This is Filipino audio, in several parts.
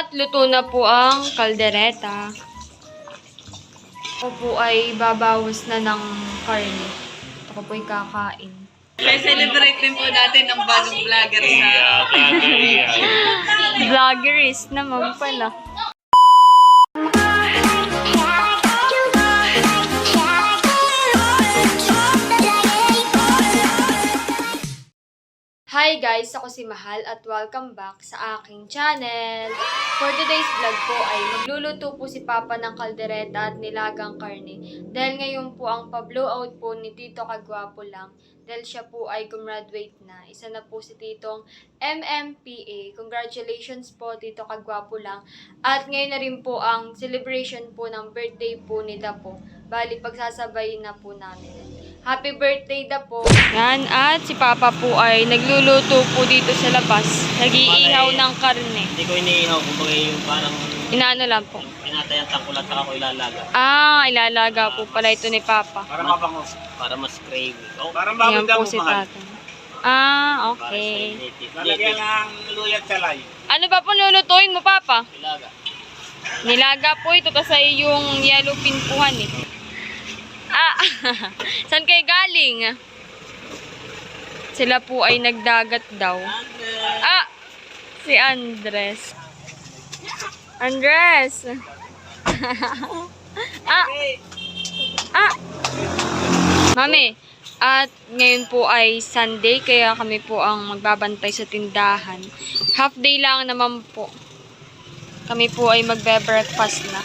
At luto na po ang kaldereta. Ako po ay babawas na ng karne. Ako po ay kakain. Celebrate din po natin ang bagong vlogger sa... Vloggerist naman pala. Hi guys! Ako si Mahal at welcome back sa aking channel. For today's vlog po ay magluluto po si Papa ng kaldereta at nilagang karne. Dahil ngayon po ang pa-blowout po ni Tito Kagwapo lang. Dahil siya po ay gumraduate na. Isa na po si Titong MMPA. Congratulations po Tito Kagwapo lang. At ngayon na rin po ang celebration po ng birthday po ni Dapo. Bali pagsasabay na po namin. Happy birthday Dapo! Yan, at si Papa po ay nagluluto po dito sa labas. Nag-iihaw ng karne. Hindi ko iniihaw, kumbaga yung parang Inaano lang po. pinatayang tangkulat na ako ilalaga. Ah, ilalaga po pala ito ni Papa. Para mabangos. Para mas creamy. Oh, Parang Ayan bago daw po si mahal. Tata. Ah, para okay. sa native. Lalagyan ng luya at salay. Ano ba po lulutuin mo, Papa? Ilaga. Nilaga po ito, tapos ay yung yellow pinpuhan eh. Ah, saan kayo galing? Sila po ay nagdagat daw. Ah, si Andres. Andres! Ah! Ah! Mami, at ngayon po ay Sunday, kaya kami po ang magbabantay sa tindahan. Half day lang naman po. Kami po ay magbe-breakfast na.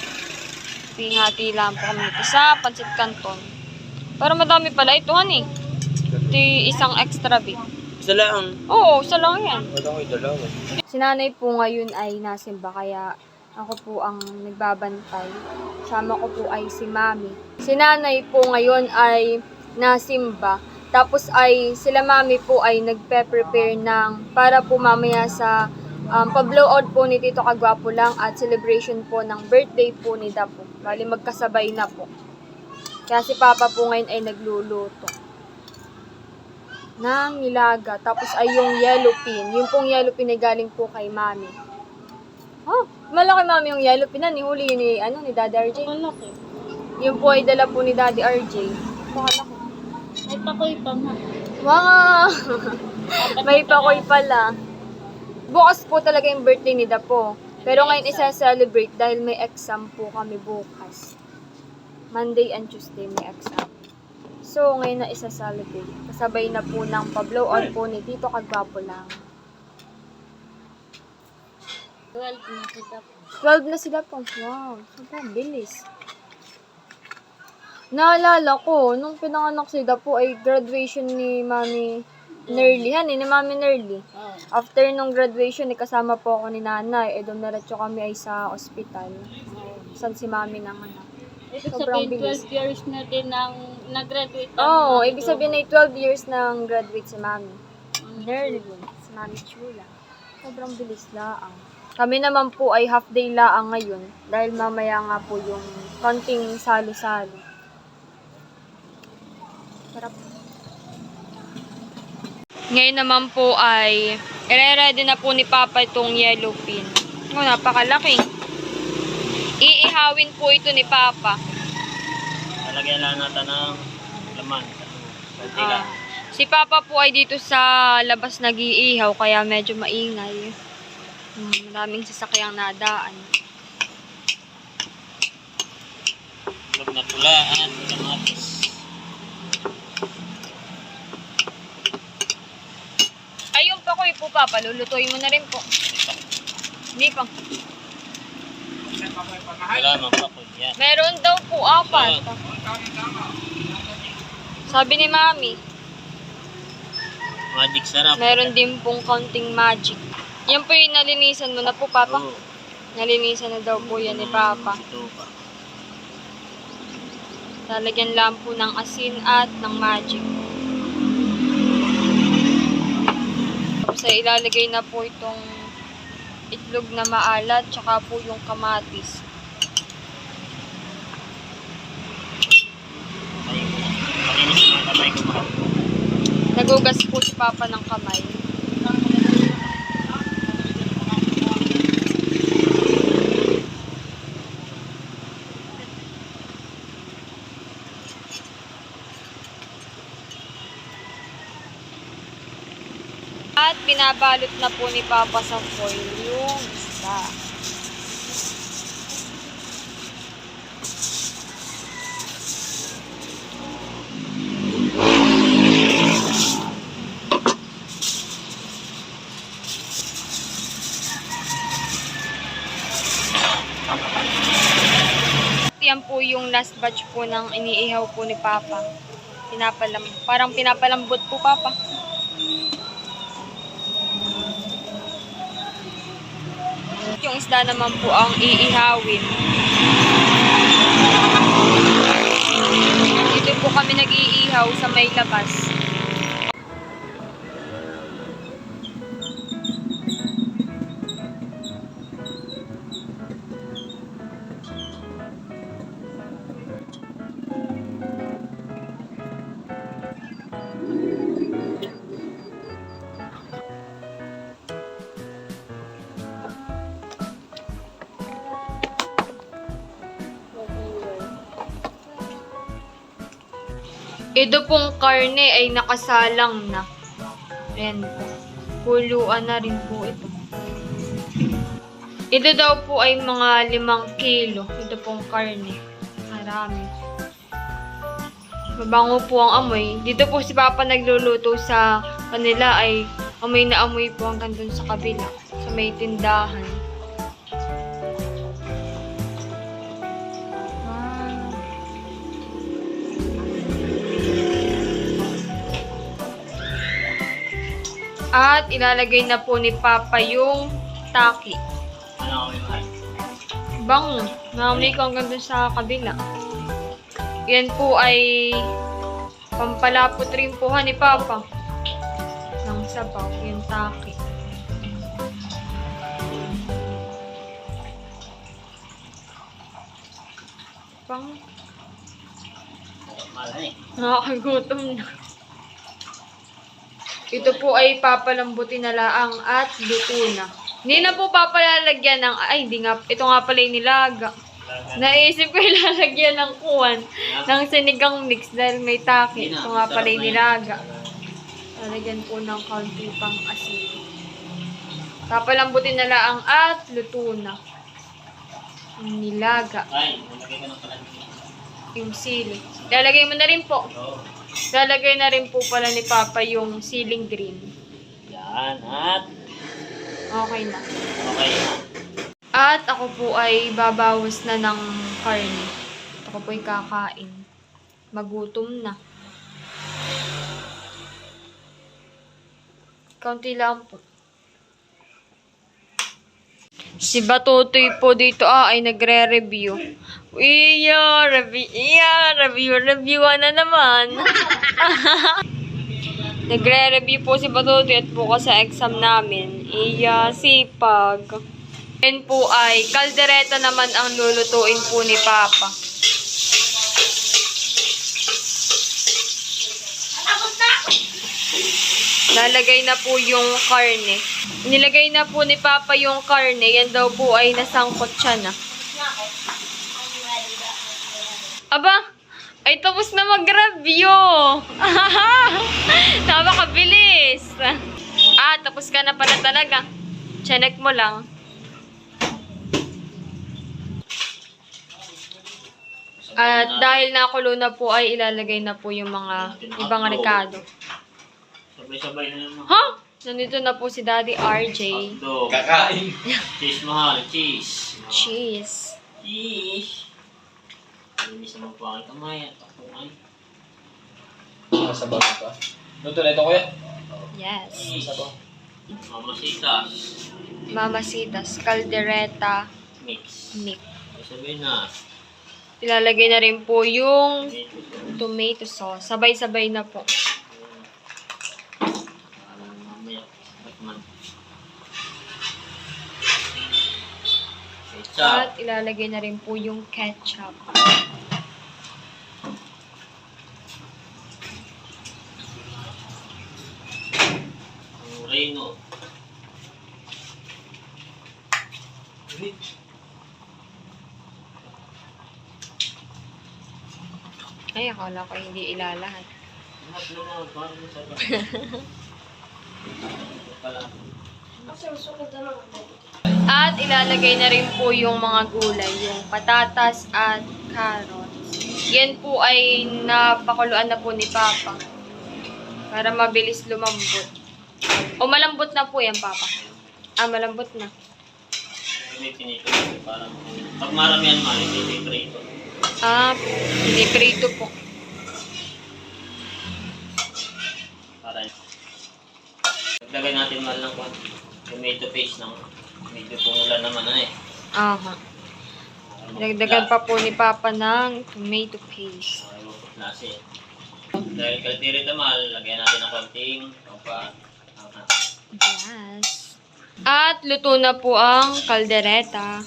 Hati lang po kami ito sa Pancit Canton. Pero madami pala ito, honey. Ito isang extra big. Isa lang. Oo, isa lang yan. Wala ko yung dalawa. Si nanay po ngayon ay nasimba, kaya ako po ang nagbabantay. Sama ko po ay si mami. Si nanay po ngayon ay nasimba. Tapos ay sila mami po ay nagpe-prepare ng para po mamaya sa pa-blowout po ni Tito Kagwapo lang at celebration po ng birthday po ni Dapo. Bali magkasabay na po. Kaya si Papa po ngayon ay nagluluto ng nilaga. Tapos ay yung yellow pin. Yung pong yellow pin ay galing po kay mami. Oh, malaki mami yung yellow pin na. Nihuli yun ni Daddy RJ. Malaki. Yung po ay dala po ni Daddy RJ. Malaki. Ay, pakoy pa nga. Wow! May pakoy pala. Bukas po talaga yung birthday ni Dapo. Pero ngayon isa-celebrate dahil may exam po kami bukas. Monday and Tuesday may exam. So, ngayon na isa-celebrate. Kasabay na po ng pa-blowout po ni Tito Kagwapo lang. 12 na kita po. 12 na sila po. Wow, sobrang bilis. Naalala ko, nung pinanganak si Dapo ay graduation ni Mami Nerly. Ni Mami Nerly. Oh. After nung graduation, kasama po ako ni Nanay. Dumiretso kami ay sa ospital. Saan si Mami nang anak. Ibig Sobrang sabihin, bilis. 12 years na din ang nag-graduate. Oo, ibig sabihin ay 12 years nang graduate si Mami. Nerly. Si Mami Chula. Sobrang bilis laang. Kami naman po ay half day laang ngayon. Dahil mamaya nga po yung konting salo-salo. Sarap. Ngayon naman po ay i-ready na po ni Papa itong yellow pin. Oh, napakalaki. Iihawin po ito ni Papa. Lalagyan lang natin ng laman. Kunti lang. Si Papa po ay dito sa labas nag-iihaw kaya medyo maingay. Maraming sasakyang nadaan. Tulog na tulaan, kamatis. Ay, yung pakoy po Papa, lulutuin mo na rin po. Hindi pa. Wala man pa po yan. Meron daw po, 4. Sabi ni Mami, Magic sarap. meron din pong counting magic. Yan po yung nalinisan mo na po, Papa. Oo. Nalinisan na daw po yan ni Papa. Ito pa. Lalagyan lang po ng asin at ng magic. Tapos ay ilalagay na po itong itlog na maalat, tsaka po yung kamatis. Makinis mga kamay ko pa. Nagugas po si Papa ng kamay. binabalot na po ni Papa sa foil yung isda. Yan po yung last batch po ng iniihaw po ni Papa. Parang pinapalambot po, Papa. Yung isda naman po ang iihawin. Dito po kami nag-iihaw sa may labas. Ito pong karne ay nakasalang na. Ayan po. Kuluan na rin po ito. Ito daw po ay mga 5 kilo. Ito pong karne. Marami. Mabango po ang amoy. Dito po si Papa nagluluto sa kanila ay amoy na amoy po hanggang dun sa kabila. Sa may tindahan. At ilalagay na po ni Papa yung taki. Ano ako yung mahal? Bango. Naamoy ko hanggang dun sa kabila. Yan po ay pampalapot rin po ni Papa. Ng sabaw. Yung taki. Bango. Mahal eh. Nakakagutom na. Ito po ay papalambutin na laang at luto na. Hindi na po papalalagyan ng, ay hindi nga, ito nga pala yung nilaga. Naisip ko ilalagyan ng kuwan, ng sinigang mix dahil may taki. Ito nga pala yung nilaga. Lalagyan po ng kaunti pang asin. Papalambutin na laang at luto na. Yung nilaga. Ay, nalagay ka ng pala. Yung sili. Lalagay mo na rin po. Oo. Lalagay na rin po pala ni Papa yung siling green. Yan, at Okay na. okay na. At ako po ay babawas na ng karne. Ako po ay kakain. Magutom na. Kaunti lang po. Si Batutoy po dito ay nagre-review. Review na naman. Nagre-review po si Batutoy at bukas sa exam namin. Sipag. Yan po ay kaldereta naman ang lulutuin po ni Papa. Lalagay na po yung karne. Nilagay na po ni Papa yung karne. Yan daw po ay nasangkot siya na. Aba, ay tapos na mag-review. Napakabilis. Tapos ka na pala talaga. Check mo lang. At dahil nakulo na po ay ilalagay na po yung mga ibang rekado. Sabay-sabay na naman. Ha? Nandito na po si Daddy RJ. Hotdog. Kakain. Cheese mahal. Cheese. Cheese. Cheese. Linis naman po ang kamay at takungan. Nasa bago pa. Luto na ito, kuya. Yes. Cheese. Mamasitas. Mamasitas, caldereta, Mix. mix. Sabihin na. Ilalagay na rin po yung tomato sauce. Sabay-sabay na po. Mamaya. Batman. At Ketchup. ilalagay na rin po yung ketchup. Reno. Ay, akala ko hindi ilalahat. Lahat naman. Parang sa pala. At ilalagay na rin po yung mga gulay, yung patatas at carrots. Yan po ay napakuluan na po ni Papa para mabilis lumambot. O malambot na po yan, Papa. Ah, malambot na. Hindi pinito. Parang, pag marami yan, hindi prito. Ah, hindi prito po. Para naglagay natin mal ng tomato paste ng medyo pumula naman na eh. Aha. Dagdagan pa po ni Papa ng tomato paste. Makakapot na siya. Dahil kaltiri tamal, lagyan natin ng konting pampa. Yes. At luto na po ang kaldereta.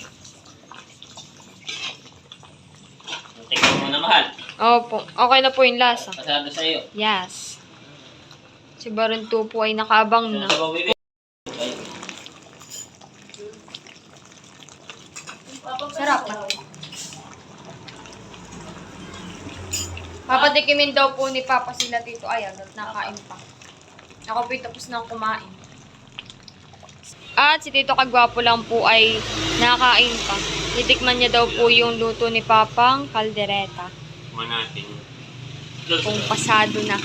Tingnan mo na mahal. Opo. Okay na po yung lasa. Pasado sa iyo. Yes. Si Baron 2 po ay nakaabang na. Sa bawiwi. Sarap. Papatikimin daw po ni Papa sila Tito Ayan at nakain pa. Ako po'y tapos nang kumain. At si Tito Kagwapo lang po ay nakain pa. Titikman niya daw po yung luto ni Papang kaldereta. Kumain natin. Kung pasado na.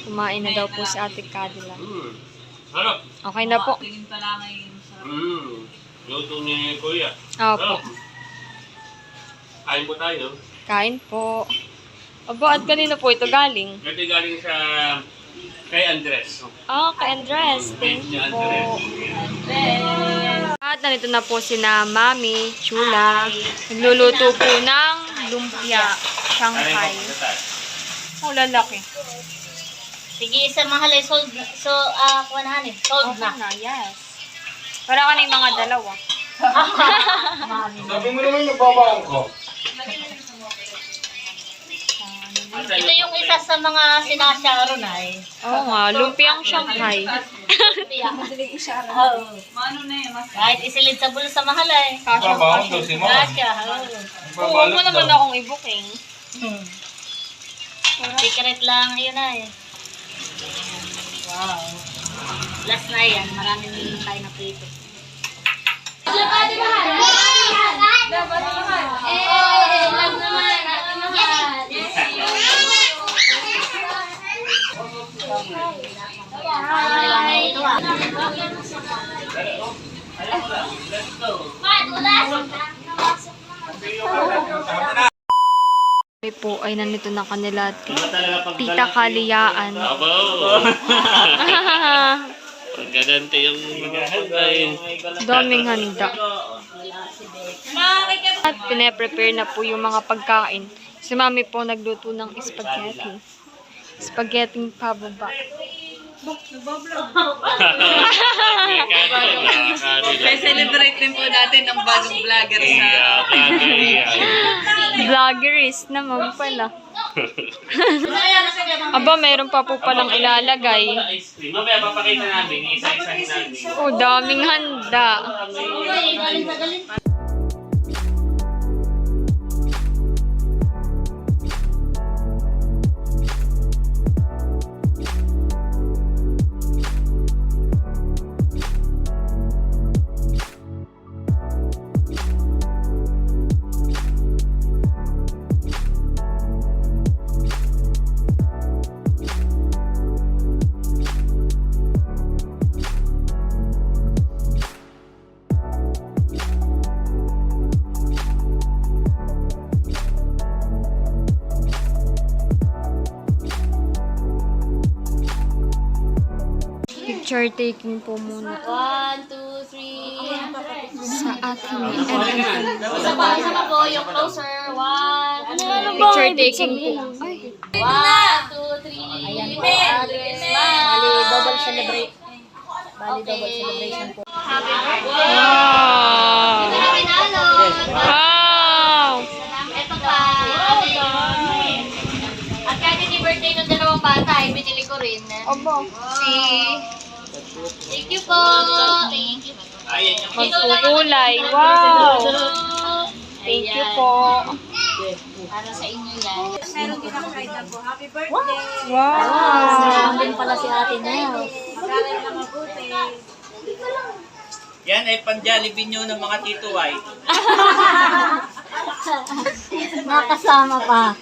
Kumain na daw po si Ate Cadila. Harap. Okay na po. Tingin pa lang ngayon sa... Luto ni Kuya. Opo. Kain po tayo. Kain po. Aba, at kanina po ito galing? Ito galing sa kay Andres. Ah, kay Andres. Thank you po. At nandito na po sina Mami, Chula. Nagluluto po ng lumpia, Shanghai. Oh, lalaki. Sige, isa mahal ay sold. So, kuwanahan eh. Sold Okay na. na, yes. Para ka na yung mga dalawa. Sabi mo naman nagbabaon ko. Ito yung isa sa mga sinasya ron ay. Oo nga, lumpiang Shanghai. Oo. Maano na yun? Kahit isilid sa bulsa mahal ay. Babaon daw si Mama. Kasya. Oo. Huwag mo naman akong i-booking. Secret lang yun ay. Wow. Last na yan. Maraming tayo na prito. Kami po ay nandito na kanila Tita Kaliyaan. Pagkagante yung magkakagay. Daming handa. At pine-prepare na po yung mga pagkain. Si Mami po nagluto ng spaghetti. Spaghetti pababa. Kaya celebrate din po natin ang bagong vlogger sa... Vloggerist naman pala. Aba, meron pa po palang ilalagay. Ice cream. Mamaya papakita namin. Isa-isahin namin. Oh, daming handa. Galing na galing. Picture taking po muna 1, 2, 3. sa ating Sama po yung closer. 1. picture taking po. Ay, 1, 2, 3. Ayan po. Bali, double celebrate. Bali, double celebration po. Happy birthday. wow! Pinalo. Wow! Ito pa. At kahit hindi birthday ng dalawang bata, ay binili ko rin. Aba, Thank you po. Thank you. magkukulay. Wow! Thank you po. Para sa inyo yan. meron din ako ride na po. Happy birthday! Wow! Meron din pala si ate niya. Mag-aral na mabuti. Yan ay pan-Jollibee nyo ng mga Tito White. Nakasama pa.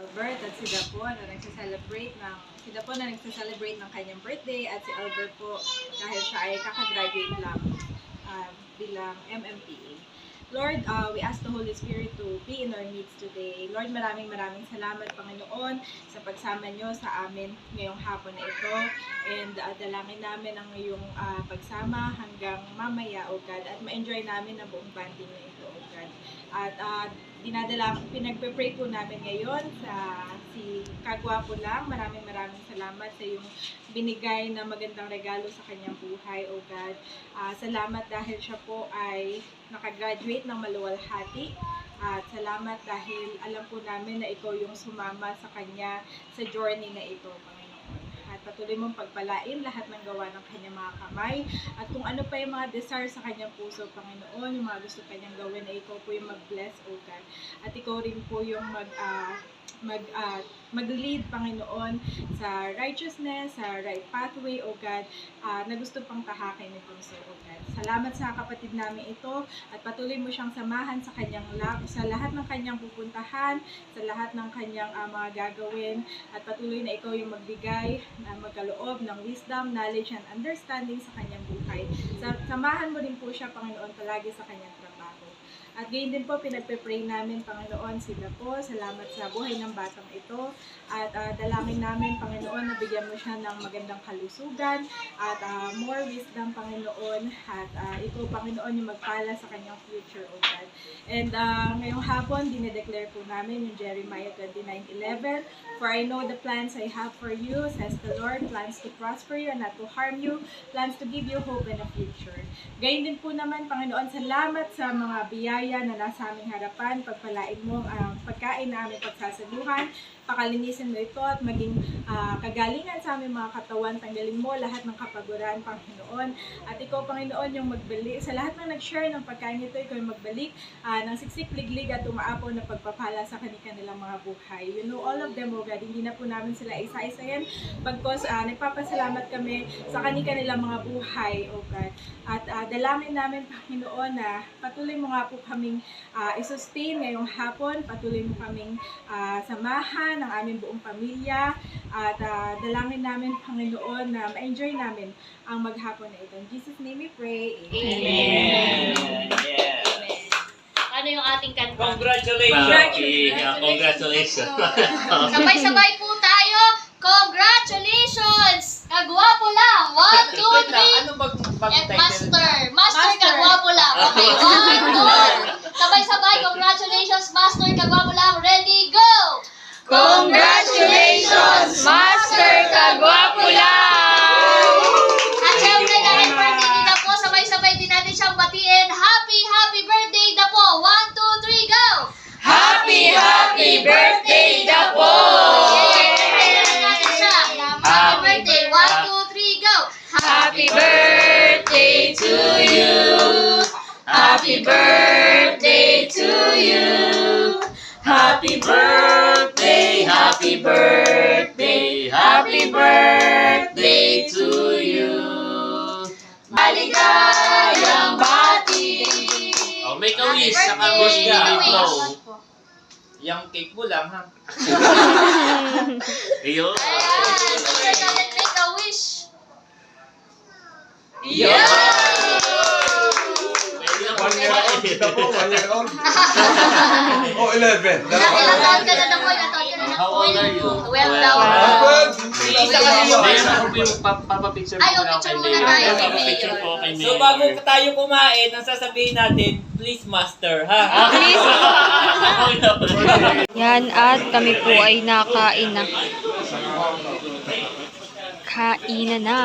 Albert at si Dapo na nagsa-celebrate ng kanyang birthday at si Albert po dahil siya ay kakagraduate lang bilang MMPA. Lord, we ask the Holy Spirit to be in our midst today. Lord, maraming salamat, Panginoon, sa pagsama nyo sa amin ngayong hapon na ito. And dalangin namin ang iyong pagsama hanggang mamaya, O God. At ma-enjoy namin ang buong banding na ito, O God. At pinagpe-pray po namin ngayon sa si Kagwapo lang. Maraming salamat sa iyong binigay na magandang regalo sa kanyang buhay, O God. Salamat dahil siya po ay nakagraduate ng maluwalhati. At salamat dahil alam po namin na ikaw yung sumama sa kanya sa journey na ito, Panginoon. At patuloy mong pagpalain lahat ng gawa ng kanyang mga kamay. At kung ano pa yung mga desire sa kanyang puso, Panginoon, yung mga gusto kanyang gawin, na ikaw po yung mag-bless, O God. At ikaw rin po yung mag-lead, Panginoon, sa righteousness, sa right pathway, O God, na gusto pang tahakin ni Puso, O God. Salamat sa kapatid namin ito at patuloy mo siyang samahan sa sa lahat ng kanyang pupuntahan, sa lahat ng kanyang mga gagawin, at patuloy na ikaw yung magbigay, na magkaloob ng wisdom, knowledge, and understanding sa kanyang buhay. Samahan mo rin po siya, Panginoon, palagi sa kanyang trabaho. At gayon din po, pinagpe-pray namin, Panginoon, sila po. Salamat sa buhay ng batang ito. At dalangin namin, Panginoon, na bigyan mo siya ng magandang kalusugan at more wisdom, Panginoon. At ikaw, Panginoon, yung magpala sa kanyang future, O God. And ngayong hapon, dinedeclare po namin yung Jeremiah 29:11. For I know the plans I have for you, says the Lord, plans to prosper you and not to harm you, plans to give you hope and a future. Gayon din po naman, Panginoon, salamat sa mga biyaya na nasa aming harapan. Pagpalain mo ang pagkain na aming pagsasaluhan. Pakalinisin mo ito at maging kagalingan sa aming mga katawan. Tanggalin mo lahat ng kapaguran, Panginoon. At ikaw, Panginoon, yung magbalik. Sa lahat ng nag-share ng pagkain nito, ikaw yung magbalik ng siksik, liglig at umaapaw na pagpapala sa kanilang mga buhay. You know all of them, O God. Hindi na po namin sila isa-isayan. Pagkos nagpapasalamat kami sa kanilang mga buhay, O God. At dalangin namin, Panginoon, na patuloy mo nga po kaming i-sustain ngayong hapon. Patuloy mo kaming samahan ng aming buong pamilya. At dalangin namin, Panginoon, na ma-enjoy namin ang maghapon na ito. In Jesus' name we pray. Amen. Yeah. Ano yung ating kanta? Congratulations! Congratulations. Sabay-sabay po tayo. Congratulations! Kagwapo lang. 1, 2, 3. Ano bang And Master Kagwapo lang. Okay, 1, 2. Sabay-sabay. Congratulations, Master Kagwapo lang. Ready, go! Congratulations, Master Kagwapo lang! At syempre, dahil birthday ni Dapo, sabay-sabay din natin siyang batiin. Happy birthday, Dapo! 1, 2, 3, go! Happy birthday, Dapo! Happy birthday! 1, 2, 3, go! Happy birthday to you! Happy birthday to you! Happy birthday, happy birthday, happy birthday to you! Maligayang bati! Oh, make a wish. Saka wish ka. Yung cake mo lang, ha? Ayun. Make a wish! Yeah! Pwede na po 1 year old. Ito po, 1 year old. Oh, 11. Ilang taon ka na na po? Ilang taon ka na na How po? old are you? 12 daw. Isa kasi yun. Ayun ako po yung papapicture Ay, po oh, picture kay muna Mayor. tayo kay Papapicture Mayor. po kay Mayor. So bago tayo kumain, ang sasabihin natin, please master, ha? Yan, at kami po ay nakain na. Kainan na.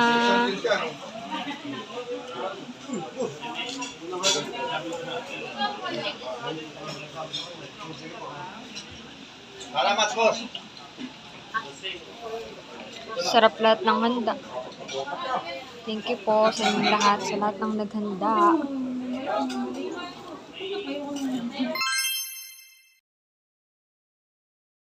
Salamat, boss. Sarap lahat ng handa. Thank you po sa inyong lahat, sa lahat ng naghanda.